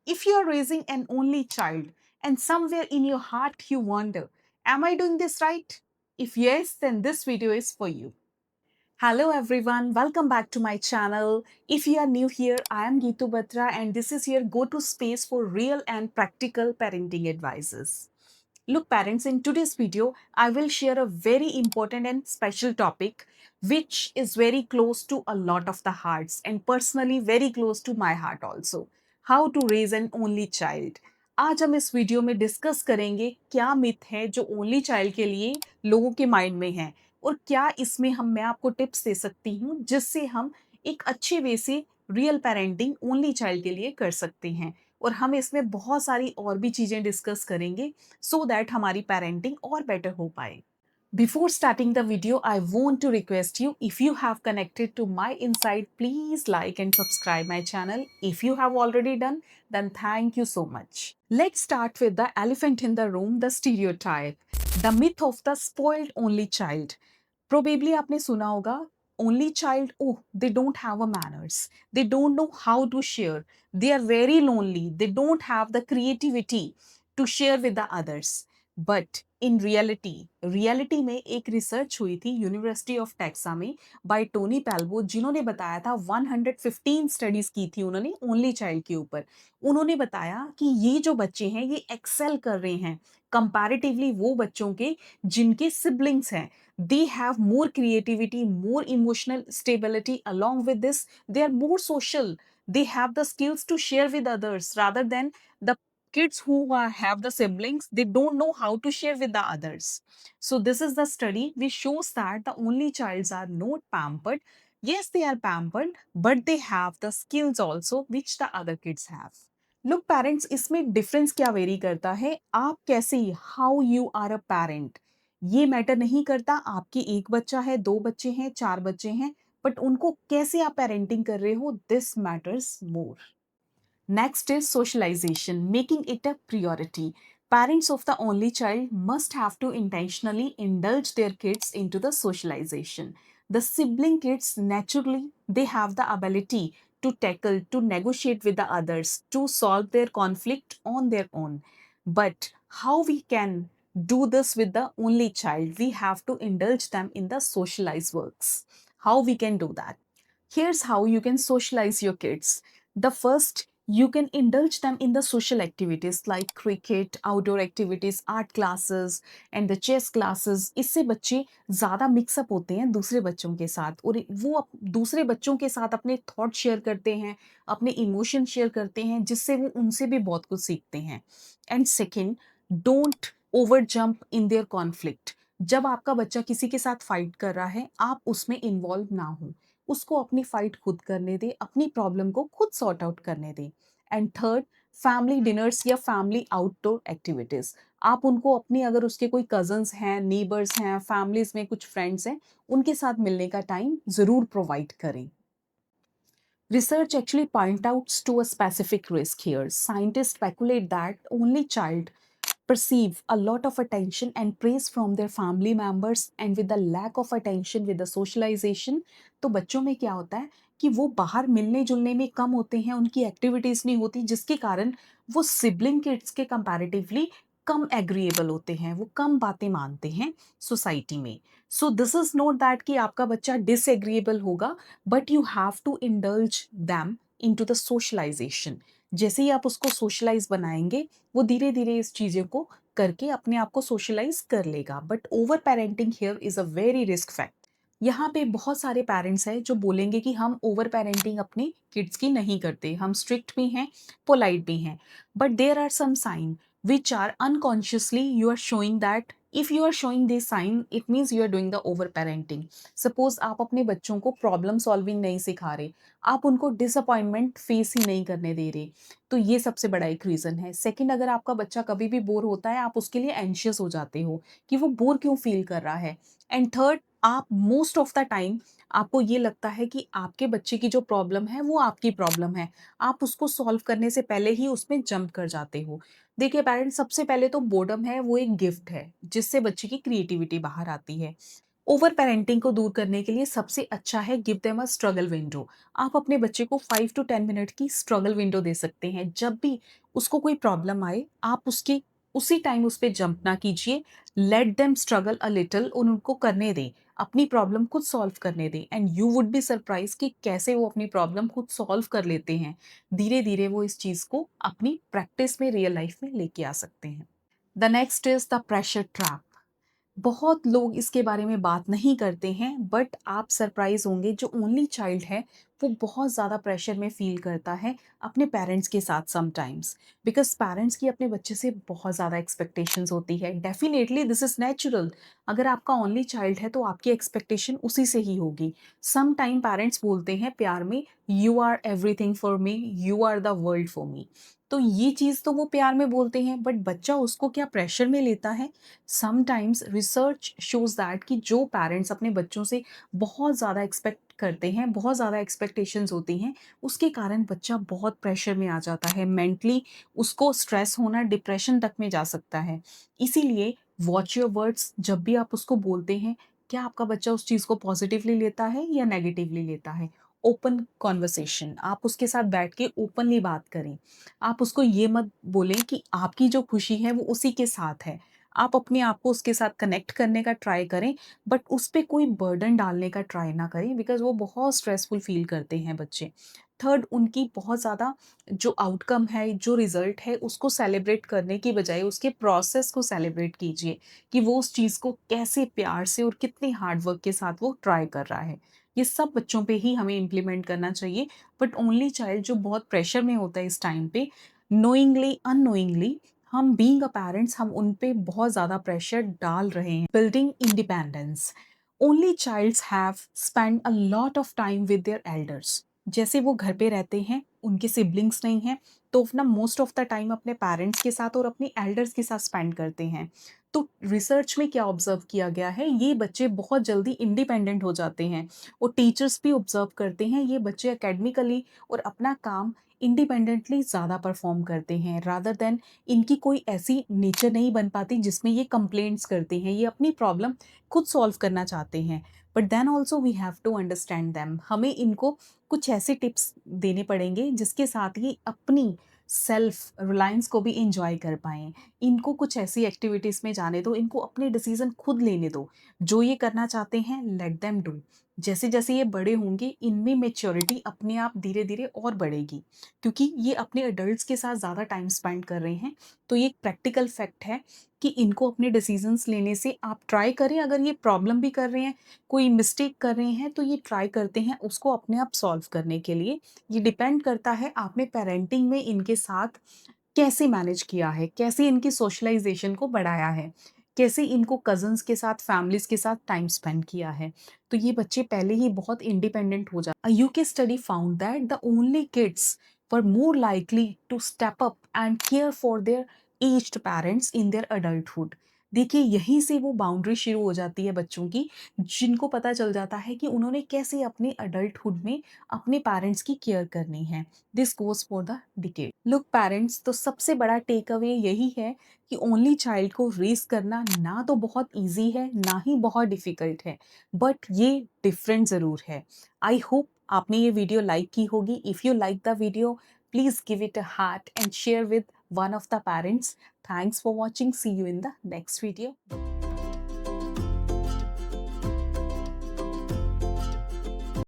If you are raising an only child and somewhere in your heart you wonder, am I doing this right? If yes, then this video is for you. Hello everyone, welcome back to my channel. If you are new here, I am Geetu Batra and this is your go-to space for real and practical parenting advices. Look parents, in today's video, I will share a very important and special topic which is very close to a lot of the hearts and personally very close to my heart also. How to raise an only child. आज हम इस video में discuss करेंगे क्या myth है जो only child के लिए लोगों के माइंड में है और क्या इसमें मैं आपको टिप्स दे सकती हूँ जिससे हम एक अच्छे वे से रियल पेरेंटिंग ओनली चाइल्ड के लिए कर सकते हैं और हम इसमें बहुत सारी और भी चीजें डिस्कस करेंगे so that हमारी पेरेंटिंग और बेटर हो पाए. Before starting the video, I want to request you, if you have connected to my insight, please like and subscribe my channel. If you have already done, then thank you so much. Let's start with the elephant in the room, the stereotype, the myth of the spoiled only child. Probably आपने सुना होगा only child, oh, they don't have a manners, they don't know how to share, they are very lonely, they don't have the creativity to share with the others. But in reality में एक research हुई थी university of taxa में bye Tony पेल्बो, जिन्होंने बताया था 115 studies की थी उन्होंने ओनली चाइल्ड के ऊपर. उन्होंने बताया कि ये जो बच्चे हैं ये एक्सेल कर रहे हैं कंपैरेटिवली वो बच्चों के जिनके सिबलिंग्स हैं. They have more creativity, more emotional stability. Along with this, they are more social. They have the skills to share with others rather than the kids who have the siblings. They don't know how to share with the others. So this is the study which shows that the only childs are not pampered. Yes, they are pampered, but they have the skills also which the other kids have. Look parents, इसमें difference क्या vary करता है, आप कैसे, how you are a parent, ये matter नहीं करता. आपके एक बच्चा है, दो बच्चे हैं, चार बच्चे हैं, बट उनको कैसे आप पेरेंटिंग कर रहे हो, this matters more. Next is socialization, making it a priority. Parents of the only child must have to intentionally indulge their kids into the socialization. The sibling kids naturally they have the ability to tackle, to negotiate with the others, to solve their conflict on their own. But how we can do this with the only child? We have to indulge them in the socialized works. How we can do that? Here's how you can socialize your kids. The first, you can indulge them in the social activities like cricket, outdoor activities, art classes and the chess classes. इससे बच्चे ज़्यादा mix up होते हैं दूसरे बच्चों के साथ और वो दूसरे बच्चों के साथ अपने थॉट शेयर करते हैं, अपने इमोशन शेयर करते हैं, जिससे वो उनसे भी बहुत कुछ सीखते हैं. And second, don't over jump in their conflict. जब आपका बच्चा किसी के साथ फाइट कर रहा है, आप उसमें इन्वॉल्व ना हो, उसको अपनी फाइट खुद करने दे, अपनी प्रॉब्लम को खुद सॉर्ट आउट करने दे. एंड थर्ड, फैमिली डिनर्स या फैमिली आउटडोर एक्टिविटीज. आप उनको अपनी, अगर उसके कोई कजन्स हैं, नेबर्स हैं, फैमिलीज में कुछ फ्रेंड्स हैं, उनके साथ मिलने का टाइम जरूर प्रोवाइड करें. Research actually point out to a specific risk here. Scientists speculate that only child perceive a lot of attention and praise from their family members, and with the lack of attention with the socialization, तो बच्चों में क्या होता है कि वो बाहर मिलने जुलने में कम होते हैं, उनकी एक्टिविटीज नहीं होती, जिसके कारण वो सिबलिंग किड्स के कंपैरेटिवली कम एग्रीएबल होते हैं, वो कम बातें मानते हैं सोसाइटी में. So this is not that कि आपका बच्चा डिसएग्रीएबल होगा, but you have to indulge them into the socialization. जैसे ही आप उसको सोशलाइज बनाएंगे, वो धीरे धीरे इस चीज़ों को करके अपने आप को सोशलाइज कर लेगा. But over parenting here is a very risk fact. यहाँ पे बहुत सारे पेरेंट्स हैं जो बोलेंगे कि हम ओवर पेरेंटिंग अपने किड्स की नहीं करते, हम स्ट्रिक्ट भी हैं, पोलाइट भी हैं. But there are some sign which are unconsciously you are showing that if you are showing this sign, it means you are doing the over parenting. Suppose आप अपने बच्चों को प्रॉब्लम सॉल्विंग नहीं सिखा रहे, आप उनको डिसअपॉइंटमेंट फेस ही नहीं करने दे रहे, तो ये सबसे बड़ा एक रीज़न है. सेकंड, अगर आपका बच्चा कभी भी बोर होता है, आप उसके लिए एंशियस हो जाते हो कि वो बोर क्यों फील कर रहा है. एंड थर्ड, आप मोस्ट ऑफ द टाइम आपको ये लगता है कि आपके बच्चे की जो प्रॉब्लम है वो आपकी प्रॉब्लम है, आप उसको सॉल्व करने से पहले ही उसमें जंप कर जाते हो. देखिए पेरेंट्स, सबसे पहले तो बोर्डम है वो एक गिफ्ट है जिससे बच्चे की क्रिएटिविटी बाहर आती है. ओवर पेरेंटिंग को दूर करने के लिए सबसे अच्छा है give them a struggle window. आप अपने बच्चे को 5 to 10 मिनट की स्ट्रगल विंडो दे सकते हैं। जब भी उसको कोई प्रॉब्लम आए, आप उसके उसी टाइम उस पे जंप ना कीजिए। Let them struggle a little, उनको करने दें, अपनी प्रॉब्लम खुद सॉल्व करने दें, and you would be surprise कि कैसे वो अपनी प्रॉब्लम खुद सॉल्व कर लेते हैं। धीरे धीरे वो इस चीज़ को अपनी प्रैक्टिस में, रियल लाइफ में लेके आ सकते हैं। The next is the pressure trap. बहुत लोग इसके बारे में बात नहीं करते हैं, बट आप सरप्राइज होंगे, जो ओनली चाइल्ड है वो बहुत ज़्यादा प्रेशर में फील करता है अपने पेरेंट्स के साथ समटाइम्स। बिकॉज पेरेंट्स की अपने बच्चे से बहुत ज़्यादा एक्सपेक्टेशंस होती है। Definitely this is natural. अगर आपका ओनली चाइल्ड है तो आपकी एक्सपेक्टेशन उसी से ही होगी। सम टाइम पेरेंट्स बोलते हैं प्यार में, you are everything for me, you are the world for me. तो ये चीज़ तो वो प्यार में बोलते हैं, बट बच्चा उसको क्या प्रेशर में लेता है। समटाइम्स रिसर्च शोज दैट कि जो पेरेंट्स अपने बच्चों से बहुत ज़्यादा एक्सपेक्ट करते हैं, बहुत ज़्यादा एक्सपेक्टेशंस होती हैं, उसके कारण बच्चा बहुत प्रेशर में आ जाता है। मेंटली उसको स्ट्रेस होना, डिप्रेशन तक में जा सकता है। इसीलिए वॉच योर वर्ड्स। जब भी आप उसको बोलते हैं, क्या आपका बच्चा उस चीज़ को पॉजिटिवली लेता है या नेगेटिवली लेता है। ओपन कॉन्वर्सेशन, आप उसके साथ बैठ के ओपनली बात करें। आप उसको ये मत बोलें कि आपकी जो खुशी है वो उसी के साथ है। आप अपने आप को उसके साथ कनेक्ट करने का ट्राई करें, बट उस पे कोई बर्डन डालने का ट्राई ना करें, बिकॉज़ वो बहुत स्ट्रेसफुल फ़ील करते हैं बच्चे। थर्ड, उनकी बहुत ज़्यादा जो आउटकम है, जो रिज़ल्ट है, उसको सेलिब्रेट करने की बजाय उसके प्रोसेस को सेलिब्रेट कीजिए कि वो उस चीज़ को कैसे प्यार से और कितने हार्ड वर्क के साथ वो ट्राई कर रहा है। ये सब बच्चों पे ही हमें इम्प्लीमेंट करना चाहिए। बट ओनली चाइल्ड जो बहुत प्रेशर में होता है इस टाइम पे, नोइंगली, अननोइंगली, हम बीइंग अ पेरेंट्स, हम उन पे बहुत ज़्यादा प्रेशर डाल रहे हैं। Building independence. Only childs have spend a lot of time with their elders. जैसे वो घर पे रहते हैं, उनके सिबलिंग्स नहीं हैं, तो अपना मोस्ट ऑफ द टाइम अपने पेरेंट्स के साथ और अपनी एल्डर्स के साथ स्पेंड करते हैं। तो रिसर्च में क्या ऑब्जर्व किया गया है, ये बच्चे बहुत जल्दी इंडिपेंडेंट हो जाते हैं। और टीचर्स भी ऑब्जर्व करते हैं, ये बच्चे एकेडमिकली और अपना काम इंडिपेंडेंटली ज़्यादा परफॉर्म करते हैं, रादर देन इनकी कोई ऐसी नेचर नहीं बन पाती जिसमें ये कंप्लेंट्स करते हैं। ये अपनी प्रॉब्लम खुद सॉल्व करना चाहते हैं, but then also we have to understand them. हमें इनको कुछ ऐसे टिप्स देने पड़ेंगे जिसके साथ ये अपनी सेल्फ रिलायंस को भी इंजॉय कर पाएँ। इनको कुछ ऐसी एक्टिविटीज़ में जाने दो, इनको अपने डिसीज़न खुद लेने दो। जो ये करना चाहते हैं, लेट देम डू। जैसे-जैसे ये बड़े होंगे, इनमें मैच्योरिटी अपने आप धीरे-धीरे और बढ़ेगी, क्योंकि ये अपने एडल्ट्स के साथ ज़्यादा टाइम स्पेंड कर रहे हैं। तो ये एक प्रैक्टिकल फैक्ट है कि इनको अपने डिसीज़न्स लेने से आप ट्राई करें। अगर ये प्रॉब्लम भी कर रहे हैं, कोई मिस्टेक कर रहे हैं, तो ये ट्राई करते हैं उसको अपने आप सॉल्व करने के लिए। ये डिपेंड करता है आपने पेरेंटिंग में इनके साथ कैसे मैनेज किया है, कैसे इनकी सोशलाइज़ेशन को बढ़ाया है, कैसे इनको कज़िन्स के साथ, फैमिलीज़ के साथ टाइम स्पेंड किया है। तो ये बच्चे पहले ही बहुत इंडिपेंडेंट हो जाते। A UK study found that the only kids were more likely to step up and care for their aged parents in their adulthood. देखिए, यहीं से वो बाउंड्री शुरू हो जाती है बच्चों की, जिनको पता चल जाता है कि उन्होंने कैसे अपने अडल्टहुड में अपने पेरेंट्स की केयर करनी है। This goes for the decade. Look parents, तो सबसे बड़ा टेक अवे यही है कि ओनली चाइल्ड को रेज़ करना ना तो बहुत ईज़ी है, ना ही बहुत डिफ़िकल्ट है, बट ये डिफरेंट ज़रूर है। आई होप आपने ये वीडियो लाइक की होगी। If you like the video, please give it a heart and share with one of the parents. Thanks for watching. See you in the next video.